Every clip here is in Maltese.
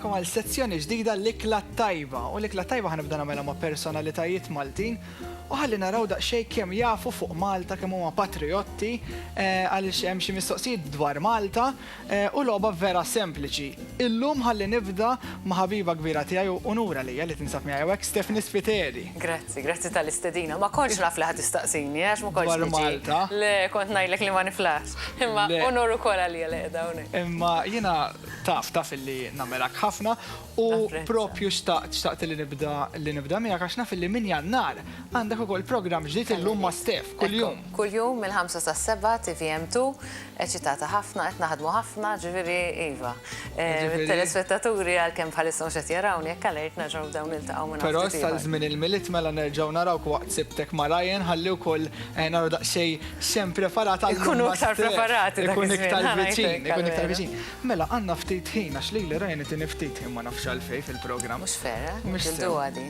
Għal sezzjoni ġdida l-ikla tajba. U l-ikla tajba ħanibda nagħmilha ma' personalitajiet Maltin u ħalli naraw daqsxejn kemm jafu fuq Malta, kemm huma patriotti għaliex hemm xi mistoqsijiet dwar Malta u logħba vera sempliċi. Illum ħalli nibda ma' ħabiba kbira tiegħi u Nura lija li tinsab miegħi hawnhekk Stefni Spiteri. Grazzi tal-istedina. Ma kontx naf li ħadd tistaqsini, għax ma kontx Dwar Malta? Le, kont ngħidlek li ma niflax. Imma onur ukoll għalija li qiegħda hawnhekk. Imma jiena taf illi nagħmelek ħafna u propju xtaqt li nibda miegħek għax naf illi min Jannar għandek ukoll programm ġdid illum ma' Stef kuljum. Kuljum mill-5 sas-7 TVM2, eċitata ħafna, qed naħdmu ħafna, ġifieri iva. Telespettaturi għalkemm bħalissa mhux qed jarawni hekk għalhekk nerġgħu dawn niltaqgħu minn Però issa żmien il-milit mela nerġgħu narawk waqt sibtek ma' Ryan ħalli wkoll naraw daqsxejn xem preparat għal Ikunu iktar preparati dak ikun iż-żmien, iktar viċin. Mela għandna ftit ħin għax lili Ryan qed ftit ħin ma nafx għalfejn fil-programm. Mhux vera, ġildu għadi.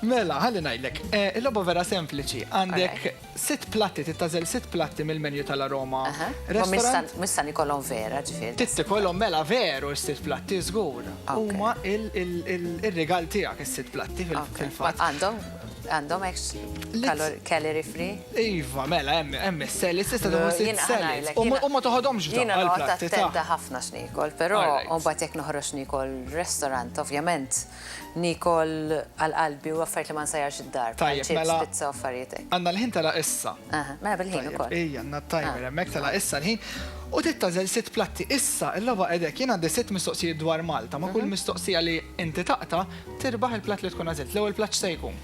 Mela, ħalli ngħidlek, il-logħba vera sempliċi. Għandek 6 platti, tittażel 6 platti mill-menju tal-Aroma. Missan ikollhom vera, ġifieri. Titikollhom mela veru s-6 platti żgur. Huma il-rigal tiegħek is-6 platti fil-fatt. Għandhom calorie free? Iva, mela, hemm is-sellis, tista' tagħmel 6 sellis. U ma toħodhomx Jiena noqgħod attenta ħafna x'nikol, però mbagħad jekk noħroġ nikol restaurant, ovvjament nikol għal-qalbi u affarijiet li ma nsajjarx id-dar. Tajjeb, mela. Pizza u affarijiet. Għandna l-ħin tala issa. Mela bil-ħin ukoll. Ejja, għandna t-timer hemmhekk tala issa l-ħin. U tittażel 6 platti issa, il-logħba qegħdek jien għandi 6 mistoqsijiet dwar Malta, ma kull mistoqsija li inti taqta' tirbaħ il-platt li tkun għażilt. L-ewwel platt se jkun.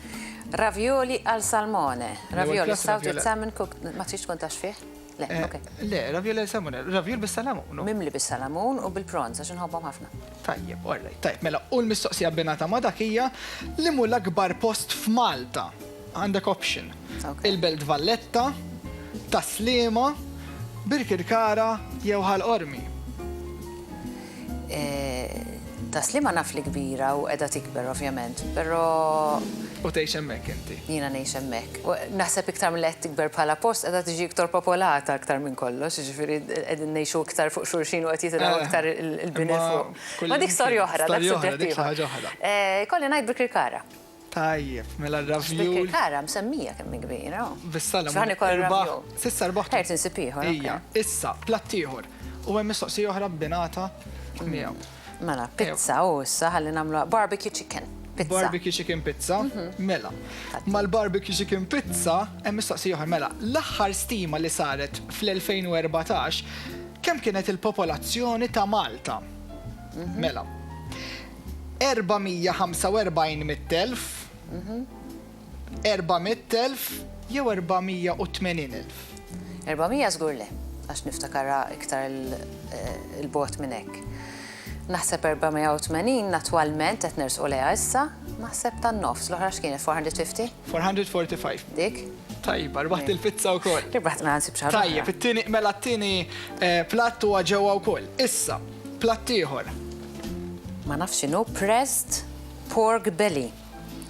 Ravioli al salmone. Ravioli salted salmon cooked, ma tix tkun tax fih? Le, ok. Le, ravioli al salmone, ravioli bis-salamun. Mimli bis-salamun u bil-prawns għax inħobbhom ħafna. Tajjeb, orrej, tajjeb, mela, u l-mistoqsija binata ma dak hija li mu l-akbar post f'Malta. Għandek option. Il-Belt Valletta, Taslima, Birkirkara jew Ħal-Qormi. Taslima naf li kbira u qiegħda tikber ovvjament, però U tgħix hemmhekk inti. jiena ngħix hemmhekk. Naħseb iktar milli qed tikber bħala post qiegħda tiġi iktar popolata aktar minn kollox, jiġifieri qegħdin ngħixu iktar fuq xulxin u qed jitilgħu iktar il-bini fuq. Ma dik storja oħra, dak suġġett ieħor. Kolli ngħid Birkirkara. Tajjeb, mela r-ravjul. Birkirkara msemmija kemm kbira. Bis-salamun. X'ħan ikoll ravjul. Sissa rbaħtu. Ħejt insib ieħor. Ija, issa, platt ieħor. U hemm mistoqsija oħra binata miegħu. Mela, pizza u issa ħalli nagħmlu barbecue chicken. Pizza. Barbecue chicken pizza, mela. Mal-barbecue chicken pizza, hemm mistoqsija oħra, mela, l-aħħar stima li saret fl-2014 kemm kienet il-popolazzjoni ta' Malta? Mela. 445 mit-telf, 400,000 jew 480,000. 400 żgur le, għax niftakara iktar il-bot minn hekk. Naħseb 480 natwalment qed nersqu lejha issa, naħseb tan-nofs l-oħra x'kienet 450? 445. Dik? Tajjeb, rbaħt il-pizza wkoll. Rbaħt ma nsib xi Tajjeb, mela t-tieni platt huwa ġewwa wkoll. Issa, platt ieħor. Ma nafx x'inhu pressed pork belly.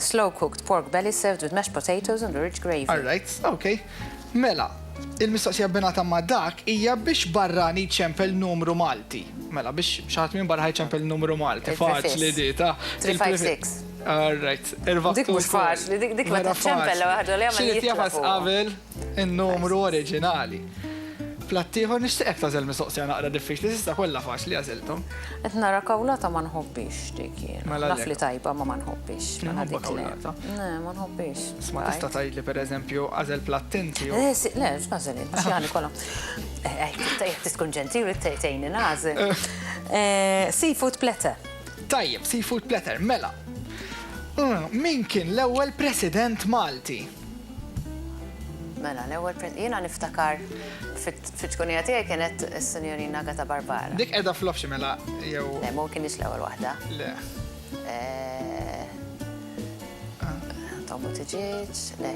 Slow cooked pork belly served with mashed potatoes and rich gravy. All right, okay. Mela, il-mistoqsija binata ma' dak hija biex barrani ċempel numru Malti. Mela, biex xaħat minn barra ċempel numru Malti. Faċli di, ta' 356. All right, Dik mhux faċli, dik ma tiċċempel l waħda li għamel xi jafas qabel in-numru oriġinali. Plattieħor nixtieq tażel mistoqsija naqra diffiċli, tista' kollha faċli għażilthom. Qed nara kawlata ma nħobbix dik jien. Naf li tajba ma nħobbix. Nħobba kawlata. Ne, ma nħobbix. Ma tista' tgħidli pereżempju għażel plattinti. Le, x'nażel, x'jani kollha. Tkun ġentili tgħinni nażel. Seafood platter. Tajjeb, seafood platter, mela. Min kien l-ewwel President Malti? Mela, l-ewwel jiena niftakar fit-tkunija tiegħi kienet is-Sinjorina Agata Barbara. Dik qiegħda fl-ofxi mela jew. Le, ma kienx l-ewwel waħda. Le. Tommu tiġiġ, le.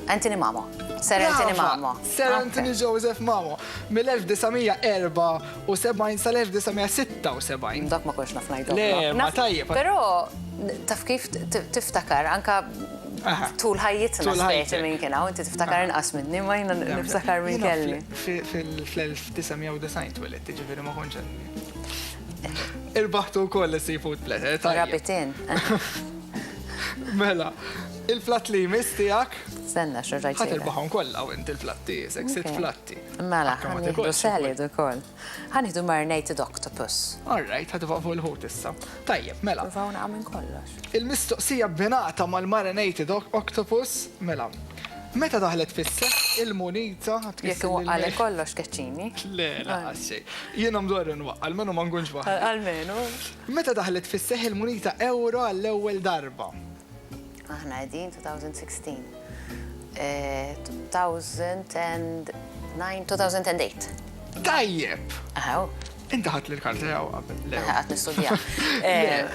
Anthony Mamo. Sir Anthony Mamo. Sir Anthony Joseph Mamo. Mill-1974 sal-1976. Dak ma konx naf ngħidu. Le, ma tajjeb. Però taf kif tiftakar anka tul ħajjitna speċi minn kien hawn, inti tiftakar inqas minni, ma jiena niftakar minn kelli. Fil-1990 tweled, ġifieri ma kontx Irbaħtu wkoll is-seafood platter. Rabitin. Mela, il-platt li jmiss tiegħek Senna, xorrajt. ħat irbaħhom kollha u inti l-platti, sitt platti. Mela, ħaniħdu salad ukoll. Ħaniħdu marinated octopus. Alright, ħad fuq il-ħut issa. Tajjeb, mela. Provaw naqgħu kollox. Il-mistoqsija bbenata mal-marinated octopus, mela. Meta daħlet fis-seħħ il-munita Jekk waqqal kollox keċċini. Le, xejn. Jiena mdorru nwaqqal, menu ma nkunx waħda. Almenu. Meta daħlet fis-seħħ il-munita euro għall-ewwel darba. Aħna qegħdin 2016. 2009, 2008. Tajjeb! Aħaw. Inta ħadd l-karta jew qabel. Ħadd nistudja.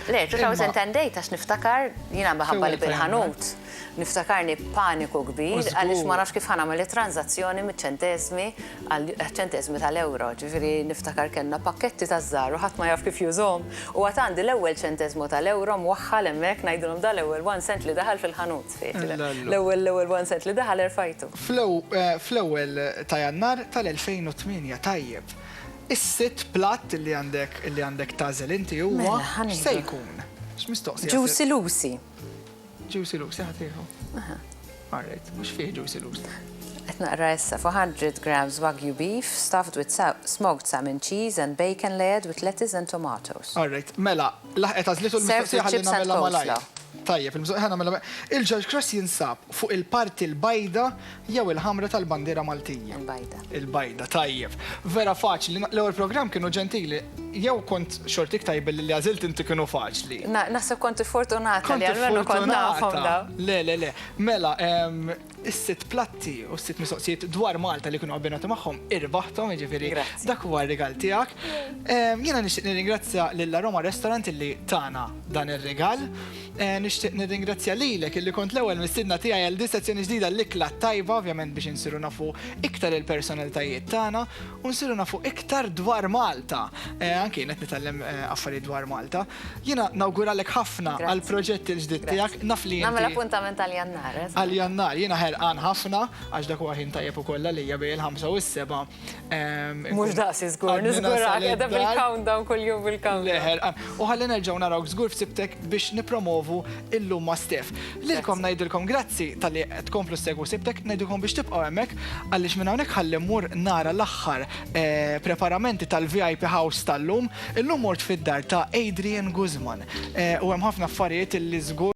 Le, 2008 għax niftakar jiena maħabba li bil-ħanut. Niftakarni paniku kbir għaliex ma nafx kif ħanamel it-tranzazzjoni miċ-ċentesmi għal-ċentesmi tal-euro. Ġifieri niftakar kellna pakketti taż-żar u ħadd ma jaf kif jużhom. U għad għandi l-ewwel ċentesmu tal-euro mwaħħal hemmhekk ngħidulhom dal-ewwel 1 cent li daħal fil-ħanut. L-ewwel 1 cent li daħal erfajtu. Fl-ewwel ta' Jannar tal-2008 tajjeb. Is-sitt platt li għandek tażel inti huwa se jkun. X'mistoqsija? Juicy Lucy. Juicy Lucy ħatiħu. Alright, mhux fih Juicy Lucy. Qed naqra issa 400 grams Wagyu beef stuffed with smoked salmon cheese and bacon layered with lettuce and tomatoes. Alright, mela, laħqet għażlitu l-mistoqsija ħalli nagħmilha malajr. Tajjeb, il-George Cross jinsab fuq il-parti l-bajda jew il-ħamra tal-bandiera Maltija. Il-bajda. Il-bajda, tajjeb. Vera faċli, l-ewwel programm kienu ġentili, jew kont xortik tajbel li għażilt inti kienu faċli. Naħseb kont fortunata li għalmenu kont nafhom da. Le. Mela, is-sitt platti u s-sitt mistoqsijiet dwar Malta li kienu għabbinati magħhom irbaħtom, jiġifieri dak huwa r-rigal tiegħek. Jiena nixtieq nirringrazzja lill-Aroma Restaurant illi tana dan ir-rigal. Nixtieq nirringrazzja lilek illi kont l-ewwel mistiedna tiegħi għal sezzjoni ġdida l-ikla tajba, ovvjament biex insiru nafu iktar il-personalitajiet tagħna u nsiru nafu iktar dwar Malta. Anke qed nitgħallem affarijiet dwar Malta. Jiena nawguralek ħafna għall proġett il-ġdid tiegħek. Naf li nagħmel appuntament għal Jannar. Għal Jannar, jiena ħerqan ħafna għax dak huwa ħin tajjeb ukoll għalija bejn il-5 u s-7. Mhux daqsi żgur, niżgurak qiegħda bil-countdown kuljum bil-countdown. Le ħerqan. U ħalli nerġgħu narawk żgur f'sibtek biex nippromovu illum ma' Stef. Lilkom ngħidilkom grazzi tal-li tkomplu segwu sibtek, ngħidilkom biex tibqgħu hemmhekk għaliex minn hawnhekk ħalli mmur nara l-aħħar preparamenti tal-VIP House tal-lum. Illum mort fid-dar ta' Adrian Guzman. U hemm ħafna affarijiet illi żgur